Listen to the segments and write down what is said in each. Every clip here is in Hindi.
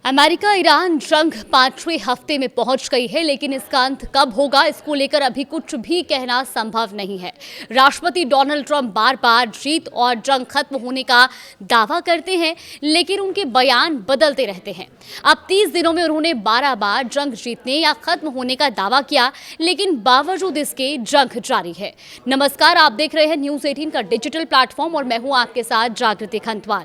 अमेरिका ईरान जंग 5वें हफ्ते में पहुंच गई है, लेकिन इसका अंत कब होगा इसको लेकर अभी कुछ भी कहना संभव नहीं है। राष्ट्रपति डोनाल्ड ट्रंप बार बार जीत और जंग खत्म होने का दावा करते हैं, लेकिन उनके बयान बदलते रहते हैं। अब 30 दिनों में उन्होंने 12 बार जंग जीतने या खत्म होने का दावा किया, लेकिन बावजूद इसके जंग जारी है। नमस्कार, आप देख रहे हैं न्यूज़ 18 का डिजिटल प्लेटफॉर्म और मैं हूं आपके साथ जागृति खंतवाल।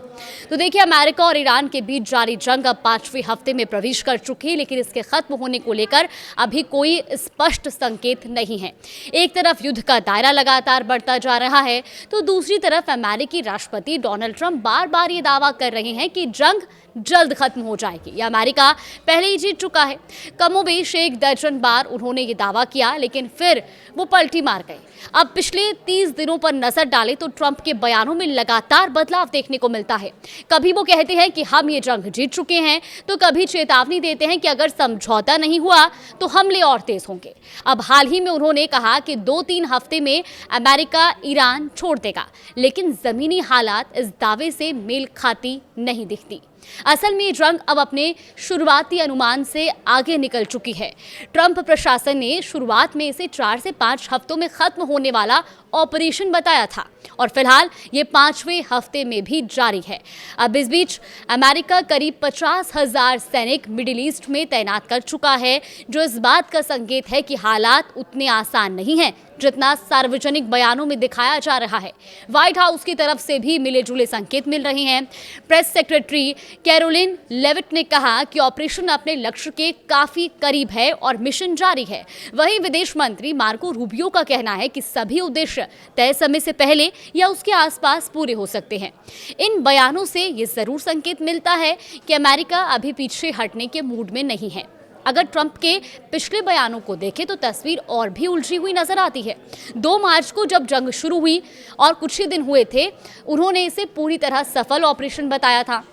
तो देखिए, अमेरिका और ईरान के बीच जारी जंग अब 5वें हफ्ते में प्रवेश कर चुकी है, लेकिन इसके खत्म होने को लेकर अभी कोई स्पष्ट संकेत नहीं है। एक तरफ युद्ध का दायरा लगातार बढ़ता जा रहा है, तो दूसरी तरफ अमेरिकी राष्ट्रपति डोनाल्ड ट्रंप बार बार ये दावा कर रहे हैं कि जंग जल्द खत्म हो जाएगी। यह अमेरिका पहले ही जीत चुका है। कमोबेश एक दर्जन बार उन्होंने ये दावा किया, लेकिन फिर वो पलटी मार गए। अब पिछले 30 दिनों पर नजर डालें तो ट्रंप के बयानों में लगातार बदलाव देखने को मिलता है। कभी वो कहते हैं कि हम ये जंग जीत चुके हैं, तो कभी चेतावनी देते हैं कि अगर समझौता नहीं हुआ तो हमले और तेज होंगे। अब हाल ही में उन्होंने कहा कि 2-3 हफ्ते में अमेरिका ईरान छोड़ देगा, लेकिन जमीनी हालात इस दावे से मेल खाती नहीं दिखती। असल में ये जंग अब अपने शुरुआती अनुमान से आगे निकल चुकी है। ट्रंप प्रशासन ने शुरुआत में इसे 4 से 5 हफ्तों में खत्म होने वाला ऑपरेशन बताया था और फिलहाल ये 5वें हफ्ते में भी जारी है। अब इस बीच अमेरिका करीब 50,000 सैनिक मिडिल ईस्ट में तैनात कर चुका है, जो इस बात का संकेत है कि हालात उतने आसान नहीं हैं जितना सार्वजनिक बयानों में दिखाया जा रहा है। व्हाइट हाउस की तरफ से भी मिले जुले संकेत मिल रहे हैं। प्रेस सेक्रेटरी कैरोलिन लेविट ने कहा कि ऑपरेशन अपने लक्ष्य के काफी करीब है और मिशन जारी है। वहीं विदेश मंत्री मार्को रूबियो का कहना है कि सभी उद्देश्य तय समय से पहले या उसके आसपास पूरे हो सकते हैं। इन बयानों से ये जरूर संकेत मिलता है कि अमेरिका अभी पीछे हटने के मूड में नहीं है। अगर ट्रंप के पिछले बयानों को देखें तो तस्वीर और भी उलझी हुई नजर आती है। 2 मार्च को जब जंग शुरू हुई और कुछ ही दिन हुए थे, उन्होंने इसे पूरी तरह सफल ऑपरेशन बताया था।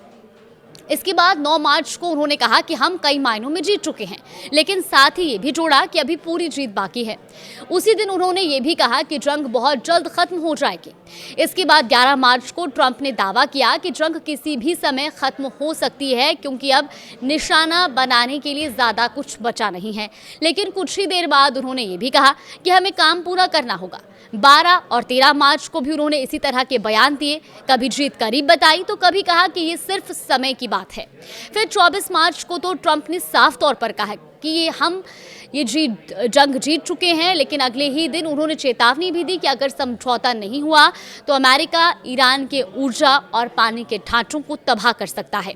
इसके बाद 9 मार्च को उन्होंने कहा कि हम कई मायनों में जीत चुके हैं, लेकिन साथ ही ये भी जोड़ा कि अभी पूरी जीत बाकी है। उसी दिन उन्होंने ये भी कहा कि जंग बहुत जल्द खत्म हो जाएगी। इसके बाद 11 मार्च को ट्रंप ने दावा किया कि जंग किसी भी समय खत्म हो सकती है, क्योंकि अब निशाना बनाने के लिए ज़्यादा कुछ बचा नहीं है। लेकिन कुछ ही देर बाद उन्होंने ये भी कहा कि हमें काम पूरा करना होगा। 12 और 13 मार्च को भी उन्होंने इसी तरह के बयान दिए, कभी जीत करीब बताई तो कभी कहा कि ये सिर्फ समय की बात है। फिर 24 मार्च को तो ट्रंप ने साफ तौर पर कहा कि हम जंग जीत चुके हैं, लेकिन अगले ही दिन उन्होंने चेतावनी भी दी कि अगर समझौता नहीं हुआ तो अमेरिका ईरान के ऊर्जा और पानी के ढांचों को तबाह कर सकता है।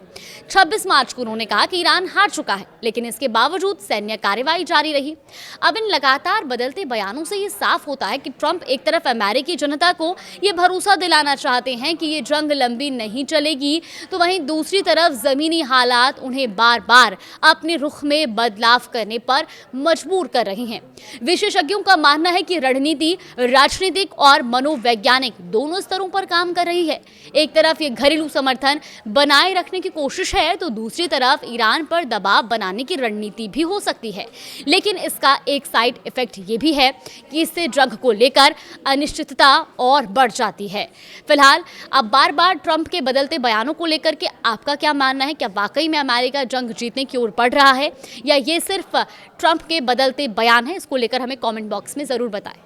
26 मार्च को उन्होंने कहा कि ईरान हार चुका है, लेकिन इसके बावजूद सैन्य कार्रवाई जारी रही। अब इन लगातार बदलते बयानों से ये साफ होता है कि ट्रंप एक तरफ अमेरिकी जनता को ये भरोसा दिलाना चाहते हैं कि ये जंग लंबी नहीं चलेगी, तो वहीं दूसरी तरफ जमीनी हालात उन्हें बार बार अपने रुख में बदलाव करने पर मजबूर कर रही हैं। विशेषज्ञों का मानना है कि रणनीति राजनीतिक और मनोवैज्ञानिक दोनों स्तरों पर काम कर रही है। एक तरफ ये घरेलू समर्थन बनाए रखने की कोशिश है, तो दूसरी तरफ ईरान पर दबाव बनाने की रणनीति भी हो सकती है। लेकिन इसका एक साइड इफेक्ट ये भी है कि इससे जंग को लेकर अनिश्चितता और बढ़ जाती है। फिलहाल अब बार बार ट्रंप के बदलते बयानों को लेकर के आपका क्या मानना है? क्या वाकई में अमेरिका जंग जीतने की ओर बढ़ रहा है, या ये सिर्फ ट्रंप के बदलते बयान है? इसको लेकर हमें कमेंट बॉक्स में जरूर बताएं।